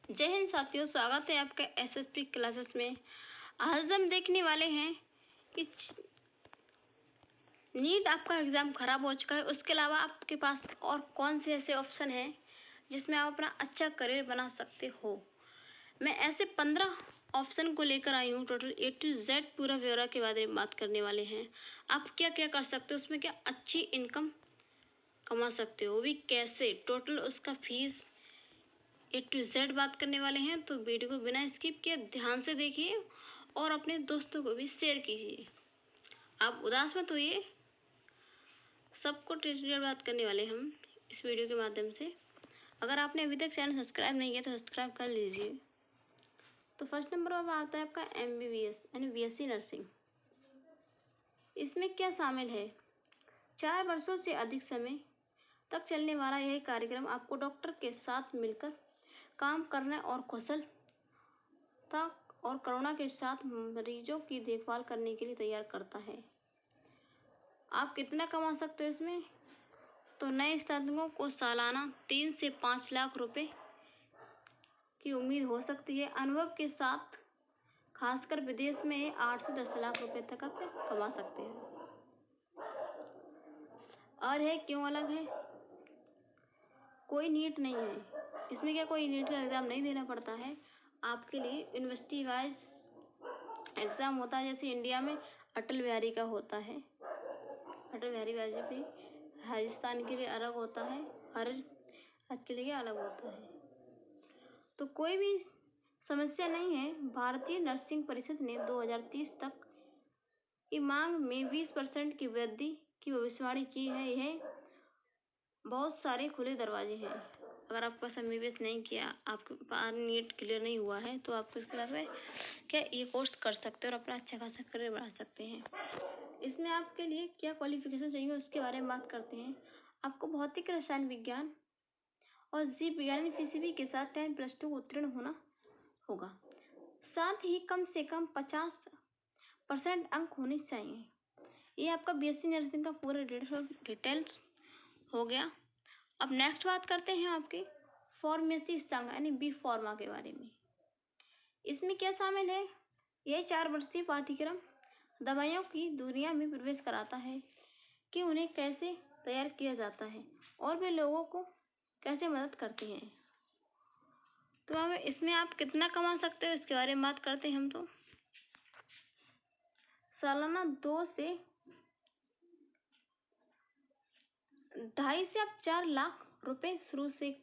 जय हिंद साथियों, स्वागत है आपका एसएसपी क्लासेस में। आज हम देखने वाले हैं कि नीट आपका एग्जाम खराब हो चुका है, उसके अलावा आपके पास और कौन से ऐसे ऑप्शन हैं जिसमें आप अपना अच्छा करियर बना सकते हो। मैं ऐसे 15 ऑप्शन को लेकर आई हूँ। टोटल A to Z पूरा ब्यौरा के बारे में बात करने वाले हैं। आप क्या क्या कर सकते हो, उसमें क्या अच्छी इनकम कमा सकते हो, भी कैसे, टोटल उसका फीस A to Z बात करने वाले हैं। तो वीडियो को बिना स्किप किए ध्यान से देखिए और अपने दोस्तों को भी शेयर कीजिए। आप उदास मत होइए, सबको डिटेल बात करने वाले हम इस वीडियो के माध्यम से। अगर आपने अभी तक चैनल सब्सक्राइब नहीं किया तो सब्सक्राइब कर लीजिए। तो फर्स्ट नंबर पर आता है आपका MBBS यानी BSc नर्सिंग। इसमें क्या शामिल है? 4 वर्षों से अधिक समय तक चलने वाला यह कार्यक्रम आपको डॉक्टर के साथ मिलकर काम करने और कुशलता और करुणा के साथ मरीजों की देखभाल करने के लिए तैयार करता है। आप कितना कमा सकते हो इसमें? तो नए स्नातकों को सालाना 3 से 5 लाख रुपए की उम्मीद हो सकती है। अनुभव के साथ खासकर विदेश में 8 से 10 लाख रुपए तक आप कमा सकते हैं। और है क्यों अलग है? कोई नीट नहीं है इसमें। क्या कोई नीट का एग्जाम नहीं देना पड़ता है? आपके लिए यूनिवर्सिटी वाइज एग्जाम होता है, जैसे इंडिया में अटल बिहारी का होता है। अटल बिहारी वाजपेयी राजस्थान के लिए अलग होता है, हर राज्य के लिए अलग होता है। तो कोई भी समस्या नहीं है। भारतीय नर्सिंग परिषद ने 2030 तक की मांग में 20% की वृद्धि की भविष्यवाणी की है। यह बहुत सारे खुले दरवाजे हैं। अगर आपका MBBS नहीं किया, आपके पास नीट क्लियर नहीं हुआ है, तो आप इसके अलावा क्या ये कोर्स कर सकते हैं और अपना अच्छा खासा करियर बना सकते हैं। इसमें आपके लिए क्या क्वालिफिकेशन चाहिए उसके बारे में बात करते हैं। आपको भौतिक रसायन विज्ञान और जीव विज्ञान PCB के साथ 10+2 उत्तीर्ण होना होगा। साथ ही कम से कम 50% अंक होने चाहिए। ये आपका BSc नर्सिंग का पूरा डिटेल्स हो गया। अब नेक्स्ट बात करते हैं आपके फार्मेसी संघ यानी B फार्मा के बारे में। इसमें क्या शामिल है? यह 4 वर्षीय पाठ्यक्रम दवाइयों की दुनिया में प्रवेश कराता है कि उन्हें कैसे तैयार किया जाता है और वे लोगों को कैसे मदद करती हैं। तो अब इसमें आप कितना कमा सकते हो इसके बारे में बात करते हैं हम। तो सालाना 2 से 2.5 से आप 4 लाख रुपए शुरू से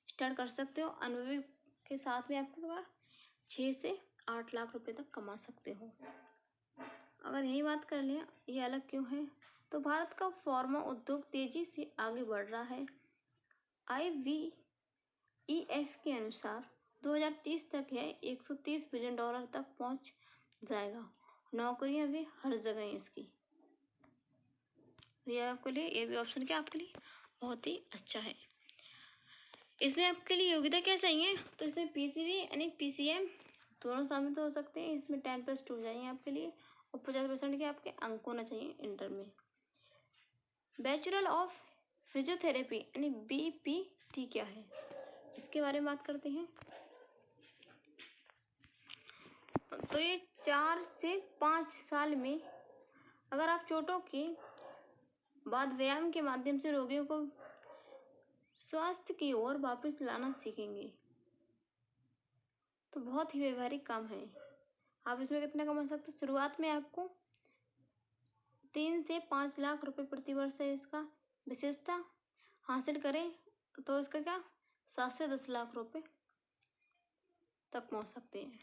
स्टार्ट कर सकते हो। अनुभव के साथ में आपके पास 6 से 8 लाख रुपए तक कमा सकते हो। अगर यही बात कर लें ये अलग क्यों है, तो भारत का फार्मा उद्योग तेजी से आगे बढ़ रहा है। IVEF के अनुसार 2030 तक यह $130 बिलियन तक पहुंच जाएगा। नौकरियां भी हर जगह हैं इसकी। ये आपके लिए ये भी ऑप्शन क्या आपके लिए बहुत ही अच्छा है। इसमें आपके लिए योग्यता क्या चाहिए? तो इसमें PCB यानी PCM दोनों शामिल हो सकते हैं। इसमें 10+2 चाहिए आपके लिए और 50% के आपके अंक होना चाहिए इंटर में। बैचलर ऑफ फिजियोथेरेपी यानी BPT क्या है इसके बारे में बात करते हैं। तो ये 4 से 5 साल में अगर आप चोटों के बाद व्यायाम के माध्यम से रोगियों को स्वास्थ्य की ओर वापस लाना सीखेंगे, तो बहुत ही व्यवहारिक काम है। आप इसमें कितना कमा सकते हो? शुरुआत में आपको 3 से 5 लाख रुपए प्रति वर्ष है इसका। विशेषता हासिल करें तो इसका क्या 7 से 10 लाख रुपए तक पहुंच सकते हैं।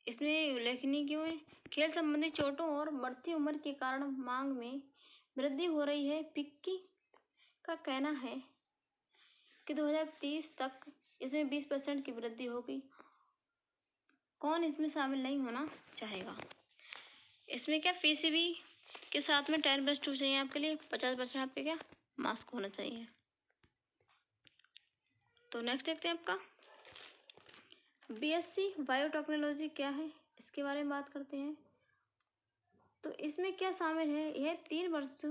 इसमें उल्लेखनीय क्यों है? खेल संबंधी चोटों और बढ़ती उम्र के कारण मांग में वृद्धि हो रही है। फिक्की का कहना है कि 2030 तक इसमें 20% की वृद्धि होगी। कौन इसमें शामिल नहीं होना चाहेगा? इसमें क्या PCB के साथ में 10+2 चाहिए आपके लिए, 50% आपके क्या मास्क होना चाहिए। तो नेक्स्ट देखते हैं आपका BSc बायोटेक्नोलॉजी क्या है इसके बारे में बात करते हैं। तो इसमें क्या शामिल है? यह 3 वर्ष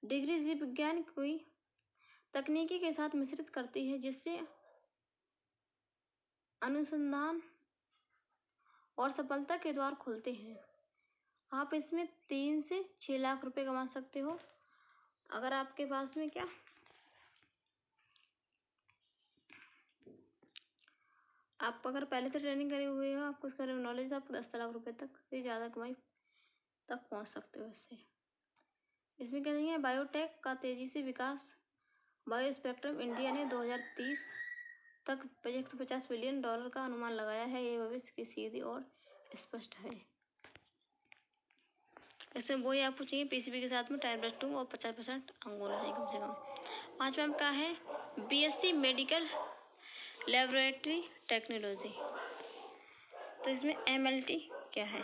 डिग्री जीव विज्ञान की तकनीकी के साथ मिश्रित करती है, जिससे अनुसंधान और सफलता के द्वार खुलते हैं। आप इसमें 3 से 6 लाख रुपए कमा सकते हो। अगर आपके पास में क्या आप अगर पहले से ट्रेनिंग करे हुए हो, आपको इसका नॉलेज, आप 10 लाख रुपए तक से ज़्यादा कमाई तक पहुंच सकते हो इससे। इसमें क्या नहीं है, बायोटेक का तेजी से विकास। बायो स्पेक्ट्रम इंडिया ने 2030 तक $150 बिलियन का अनुमान लगाया है। ये भविष्य की सीधी और स्पष्ट है। इसमें वही आपको चाहिए पीसीबी के साथ में टाइम+2 और 50% अंक होना चाहिए कम से कम। 5वां का है बीएससी मेडिकल लेबोरेटरी टेक्नोलॉजी। तो इसमें एमएलटी क्या है?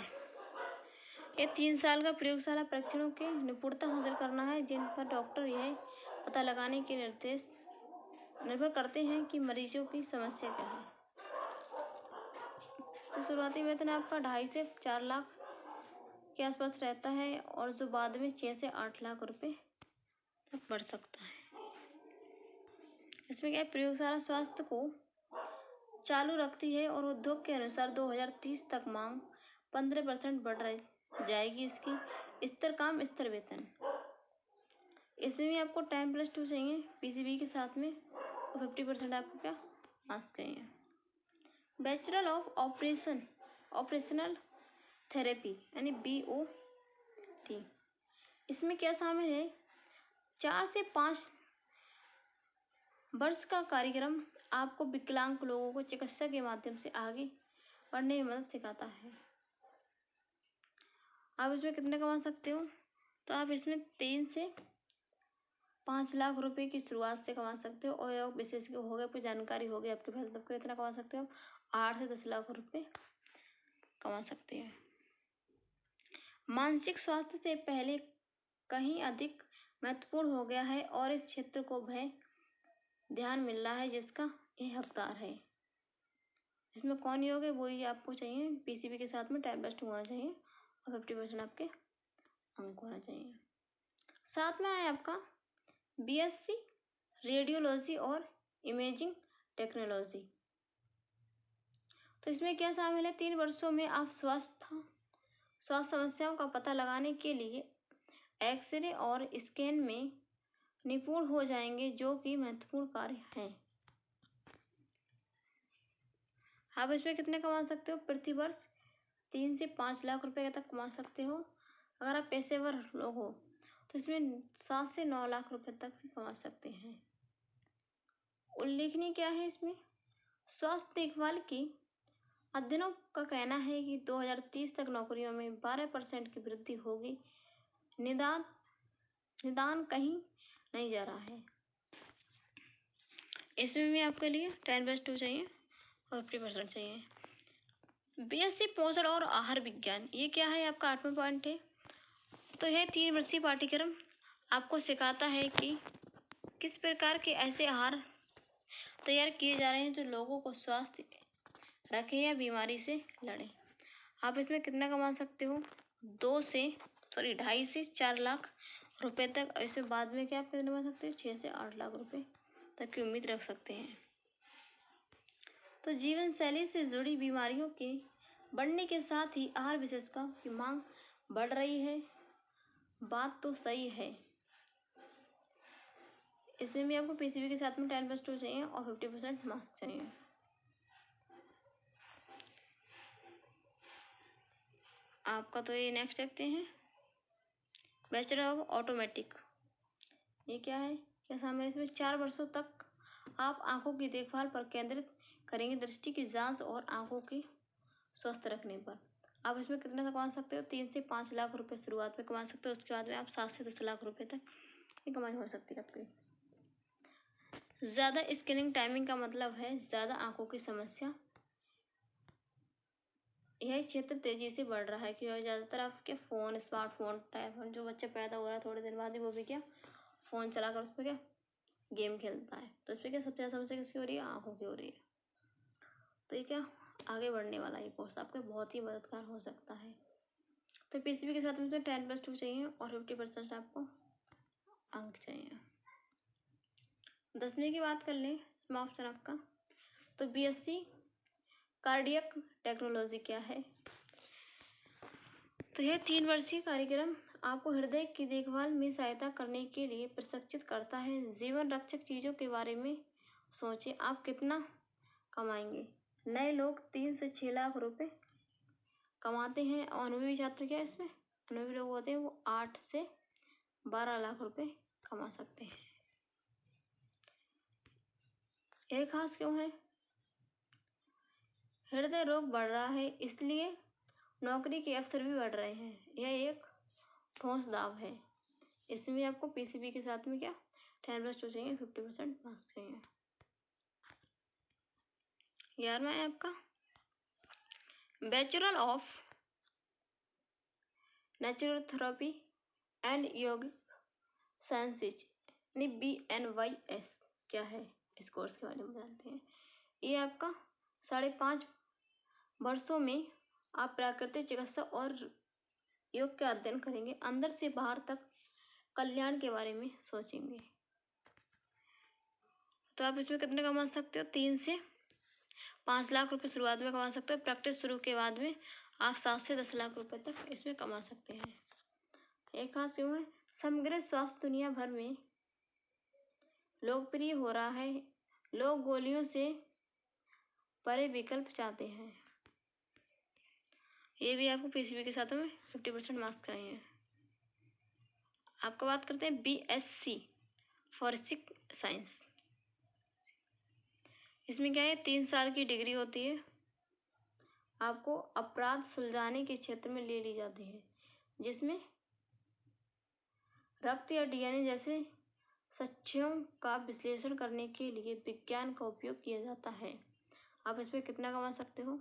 ये 3 साल का प्रयोगशाला परीक्षणों के निपुणता हासिल करना है, जिन पर डॉक्टर यह पता लगाने के निर्देश निर्भर करते हैं कि मरीजों की समस्या क्या है। तो शुरुआती वेतन आपका 2.5 से 4 लाख के आसपास रहता है और जो बाद में 6 से 8 लाख रुपए तक बढ़ सकता है। इसमें क्या है, प्रयोगशाला स्वास्थ्य को चालू रखती है और उद्योग के अनुसार 2030 तक मांग 15% बढ़ जाएगी। इसकी स्तर काम स्तर वेतन। इसमें भी आपको टाइम+2 चाहिए पीसीबी के साथ में, और 50% आपको क्या मार्क्स चाहिए। बैचलर ऑफ ऑपरेशनल थेरेपी यानी BOT। इसमें क्या शामिल है, 4 से 5 वर्ष का कार्यक्रम आपको विकलांग लोगों को चिकित्सा के माध्यम से आगे बढ़ने में मदद सिखाता है। आप इसमें कितने कमा सकते हो? तो आप इसमें 3 से 5 लाख रुपए की शुरुआत से कमा सकते हो, और विशेषज्ञ हो गए, कोई जानकारी हो गई आपके पास, तब कितना कमा सकते हो? 8 से 10 लाख रुपए कमा सकते हैं। मानसिक स्वास्थ्य से पहले कहीं अधिक महत्वपूर्ण हो गया है और इस क्षेत्र को ध्यान मिल रहा है, जिसका यह हकदार है। इसमें कौन योग है, वही आपको चाहिए पीसीबी के साथ में टाइम+2 होना चाहिए और 50% आपके अंक होना चाहिए। साथ में है आपका बीएससी रेडियोलॉजी और इमेजिंग टेक्नोलॉजी। तो इसमें क्या शामिल है, 3 वर्षों में आप स्वास्थ्य समस्याओं का पता लगाने के लिए एक्सरे और स्कैन में निपुण हो जाएंगे, जो कि महत्वपूर्ण कार्य है। आप इसमें कितने कमा सकते हो? प्रति वर्ष 3 से 5 लाख रुपए तक कमा सकते हो। अगर आप पेशेवर लोग हो तो इसमें 7 से 9 लाख रुपए तक भी कमा सकते हैं। उल्लेखनीय क्या है, इसमें स्वास्थ्य देखभाल की अध्ययनों का कहना है कि 2030 तक नौकरियों में 12% की वृद्धि होगी। निदान कहीं नहीं जा रहा है। इसमें भी आपके लिए टाइम+2 चाहिए और 50% चाहिए। बीएससी पोषण और आहार विज्ञान, ये क्या है, आपका 8वां पॉइंट है। तो यह 3 वर्षीय पाठ्यक्रम आपको सिखाता है कि किस प्रकार के ऐसे आहार तैयार किए जा रहे हैं जो लोगों को स्वस्थ रखे या बीमारी से लड़े। आप इसमें कितना कमा सकते हो? 2.5 से 4 लाख रुपए तक। इसके बाद में क्या आप कितना कमा सकते हो? 6 से 8 लाख रुपए तक की उम्मीद रख सकते हैं। तो जीवन शैली से जुड़ी बीमारियों के बढ़ने के साथ ही आहार विशेषज्ञों की मांग बढ़ रही है। बात तो सही है। इसमें भी आपको पीसीबी के साथ में टाइम+2 चाहिए और 50% मार्क्स चाहिए। आपका तो ये नेक्स्ट देखते हैं, बैचलर ऑफ ऑटोमेटिक। ये क्या है, क्या शामिल है इसमें? 4 वर्षों तक आप आंखों की देखभाल पर केंद्रित करेंगे, दृष्टि की जांच और आंखों की स्वस्थ रखने पर। आप इसमें कितना कमा सकते हो? 3 से 5 लाख रुपए शुरुआत में कमा सकते हो। उसके बाद में आप 7 से 10 लाख रुपए तक की कमाई हो सकती है आपकी। ज्यादा स्क्रीनिंग टाइमिंग का मतलब है ज्यादा आंखों की समस्या। यह क्षेत्र तेजी से बढ़ रहा है क्योंकि ज्यादातर आपके फोन, स्मार्टफोन, टैब, जो बच्चा पैदा हो रहा है थोड़े दिन बाद ही वो भी क्या फोन चलाकर उस पर क्या गेम खेलता है। तो इसमें क्या सबसे ज्यादा समस्या किसकी हो रही है? आंखों की हो रही है। तो ये क्या आगे बढ़ने वाला ये कोर्स आपका बहुत ही मददगार हो सकता है। तो पीसीबी के साथ में 10+2 चाहिए और 50% आपको अंक चाहिए। 10वीं की बात कर लें, ऑप्शन आपका। तो बीएससी कार्डियक टेक्नोलॉजी क्या है? तो यह 3 वर्षीय कार्यक्रम आपको हृदय की देखभाल में सहायता करने के लिए प्रशिक्षित करता है। जीवन रक्षक चीजों के बारे में सोचें, आप कितना कमाएंगे? नए लोग 3 से 6 लाख रुपए कमाते हैं और अनुभवी छात्र क्या है इसमें? अनुभवी लोग होते हैं वो 8 से 12 लाख रुपए कमा सकते हैं। यह खास क्यों है? हृदय रोग बढ़ रहा है, इसलिए नौकरी के अवसर भी बढ़ रहे हैं। यह एक ठोस दाव है। इसमें आपको पीसीबी के साथ में क्या 10+2 चाहिए, 50% मार्क्स चाहिए। 11वां है आपका bachelor of naturotherapy and yogic sciences यानी BNYS क्या है? इस कोर्स के बारे में जानते हैं। ये आपका 5.5 वर्षों में आप प्राकृतिक चिकित्सा और योग का अध्ययन करेंगे। अंदर से बाहर तक कल्याण के बारे में सोचेंगे। तो आप इसमें कितने कमा सकते हो? 3 से 5 लाख रुपए शुरुआत में कमा सकते हो। प्रैक्टिस शुरू के बाद में आप 7 से 10 लाख रुपए तक इसमें कमा सकते हैं। एक खास क्यों है? समग्र स्वास्थ्य दुनिया भर में लोकप्रिय हो रहा है। लोग गोलियों से परे विकल्प चाहते हैं। ये भी आपको पीसीबी के साथ में 50% मार्क्स चाहिए। आपको बात करते हैं BSc फॉरेंसिक साइंस। इसमें क्या है? 3 साल की डिग्री होती है। आपको अपराध सुलझाने के क्षेत्र में ले ली जाती है, जिसमें रक्त या DNA जैसे साक्ष्यों का विश्लेषण करने के लिए विज्ञान का उपयोग किया जाता है। आप इसमें कितना कमा सकते हो?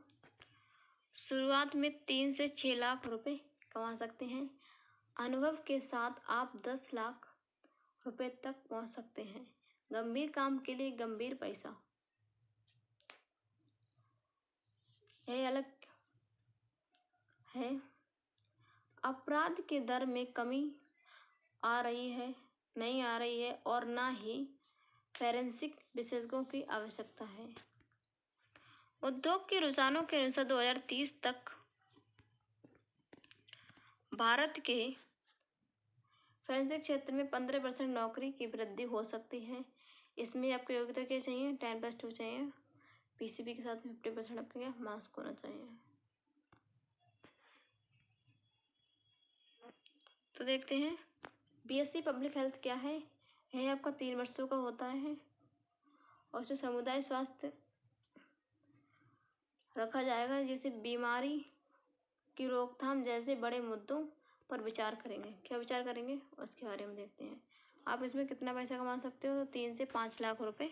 शुरुआत में 3 से 6 लाख रुपए कमा सकते हैं। अनुभव के साथ आप 10 लाख रुपए तक पहुंच सकते हैं। गंभीर काम के लिए गंभीर पैसा। यह अलग है। अपराध के दर में कमी नहीं आ रही है और ना ही फॉरेंसिक विशेषज्ञों की आवश्यकता है। उद्योग के रुझानों के अनुसार 2030 तक भारत के फॉरेंसिक क्षेत्र में 15% नौकरी की वृद्धि हो सकती है। इसमें आपको योग्यता क्या चाहिए? 10+2 चाहिए। पीसीबी के साथ में 50% आपका क्या मार्क्स होना चाहिए। तो देखते हैं BSc पब्लिक हेल्थ क्या है। यह आपका 3 वर्षों का होता है और उसमें समुदाय स्वास्थ्य रखा जाएगा, जैसे बीमारी की रोकथाम जैसे बड़े मुद्दों पर विचार करेंगे। क्या विचार करेंगे उसके बारे में देखते हैं। आप इसमें कितना पैसा कमा सकते हो? 3 से 5 लाख रुपए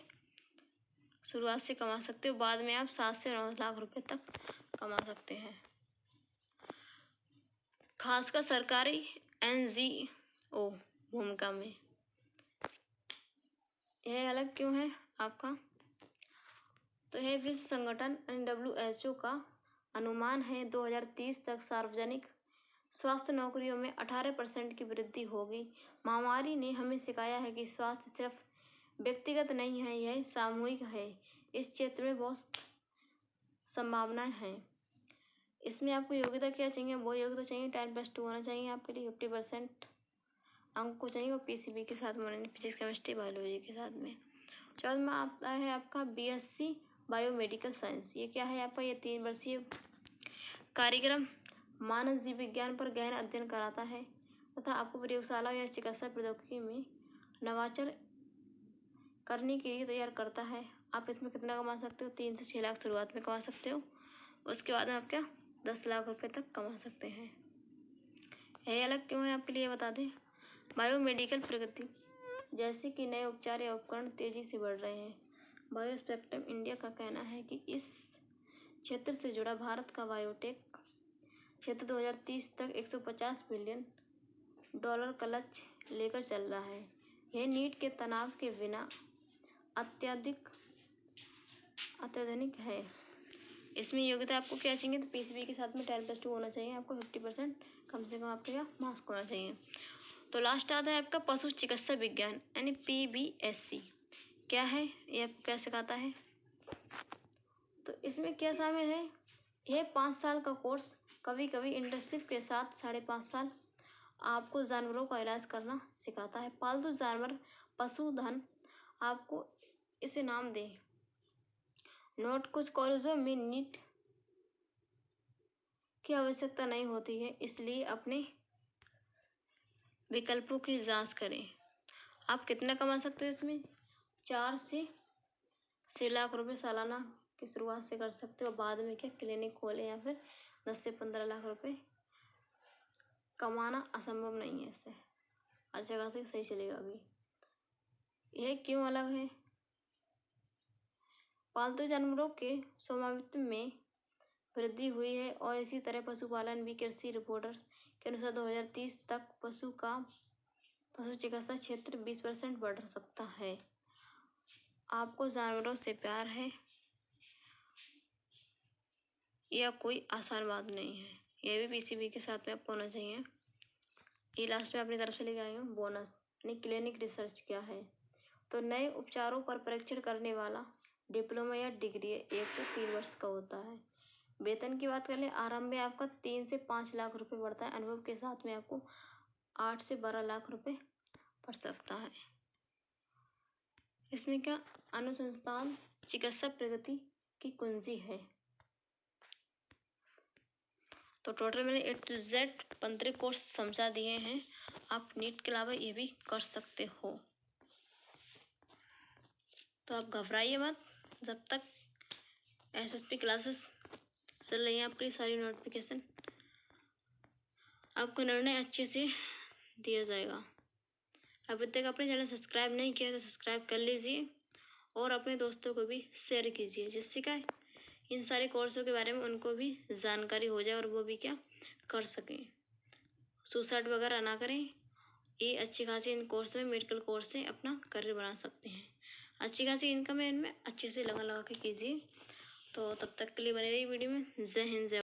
शुरुआत से कमा सकते हो। बाद में आप 7 से 9 लाख रुपए तक कमा सकते हैं। खासकर सरकारी NGO भूमिका में। यह अलग क्यों है आपका? तो यह विश्व संगठन WHO का अनुमान है 2030 तक सार्वजनिक स्वास्थ्य नौकरियों में 18% की वृद्धि होगी। महामारी ने हमें सिखाया है कि स्वास्थ्य सिर्फ व्यक्तिगत नहीं है, यह सामूहिक है। इस क्षेत्र में बहुत संभावनाएं हैं। इसमें आपको योग्यता क्या चाहिए? वो योग्यता चाहिए 10+2 होना चाहिए आपके लिए। 50% अंक को चाहिए और पीसीबी के साथ में फिजिक्स केमिस्ट्री बायोलॉजी के साथ में। 14वां आता है आपका BSc बायोमेडिकल साइंस। ये क्या है आपका? ये 3 वर्षीय कार्यक्रम मानव जीव विज्ञान पर गहन अध्ययन कराता है तथा आपको प्रयोगशाला या चिकित्सा प्रौद्योगिकी में नवाचार करने के लिए तैयार करता है। आप इसमें कितना कमा सकते हो? 3 से 6 लाख शुरुआत में कमा सकते हो। उसके बाद में आप क्या 10 लाख रुपए तक कमा सकते हैं। यह अलग क्यों है आपके लिए बता दें। बायोमेडिकल प्रगति जैसे कि नए उपचार या उपकरण तेजी से बढ़ रहे हैं। बायोस्पेक्ट्रम इंडिया का कहना है कि इस क्षेत्र से जुड़ा भारत का बायोटेक क्षेत्र 2030 तक $150 बिलियन का लक्ष्य लेकर चल रहा है। यह नीट के तनाव के बिना अत्याधुनिक है। इसमें योग्यता आपको क्या चाहिए? तो पीसीबी के साथ में 10+2 होना चाहिए। आपको 50% कम से कम आपके क्या मार्क्स होना चाहिए। तो लास्ट आता है आपका पशु चिकित्सा विज्ञान यानी PBSc क्या है? ये आपको क्या सिखाता है? तो इसमें क्या शामिल है? यह 5 साल का कोर्स, कभी कभी इंटर्नशिप के साथ 5.5 साल आपको जानवरों का इलाज करना सिखाता है। पालतू जानवर, पशुधन आपको इसे नाम दे। नोट: कुछ कॉलेजों में नीट की आवश्यकता नहीं होती है, इसलिए अपने विकल्पों की जांच करें। आप कितना कमा सकते हो इसमें? 4 से 6 लाख रुपए सालाना की शुरुआत से कर सकते हो। बाद में क्या क्लिनिक खोले या फिर 10 से 15 लाख रुपए कमाना असंभव नहीं है। इससे अच्छा खासा सही चलेगा। अभी यह क्यों अलग है? पालतू जानवरों के स्वामित्व में वृद्धि हुई है और इसी तरह पशुपालन भी। कृषि रिपोर्टर के अनुसार 2030 तक पशु चिकित्सा क्षेत्र 20% बढ़ सकता है। आपको जानवरों से प्यार है, यह कोई आसान बात नहीं है। यह भी पीसीबी के साथ में आपको होना चाहिए। ये लास्ट में अपनी तरफ से लेके आई हूँ बोनस। क्लिनिक रिसर्च क्या है? तो नए उपचारों पर परीक्षण करने वाला डिप्लोमा या डिग्री 1 से 3 वर्ष का होता है। वेतन की बात कर ले, आरंभ में आपका 3 से 5 लाख रुपए बढ़ता है। अनुभव के साथ में आपको 8 से 12 लाख रुपए पड़ सकता है। इसमें क्या अनुसंधान चिकित्सा प्रगति की कुंजी है? तो टोटल मैंने A to Z 15 कोर्स समझा दिए हैं। आप नीट के अलावा ये भी कर सकते हो। तो आप घबराइए मत। जब तक SSP क्लासेस चल रही हैं, आपकी सारी नोटिफिकेशन आपको निर्णय अच्छे से दिया जाएगा। अभी तक अपने चैनल सब्सक्राइब नहीं किया तो सब्सक्राइब कर लीजिए और अपने दोस्तों को भी शेयर कीजिए, जिससे क्या इन सारे कोर्सों के बारे में उनको भी जानकारी हो जाए और वो भी क्या कर सकें। सुसाइड वगैरह ना करें। ये अच्छी खासी इन कोर्स में, मेडिकल कोर्स से अपना करियर बना सकते हैं। अच्छी खासी इनकम है इनमें, अच्छे से लगा के कीजिए। तो तब तक के लिए बने रहिए वीडियो में। जय हिंद, जय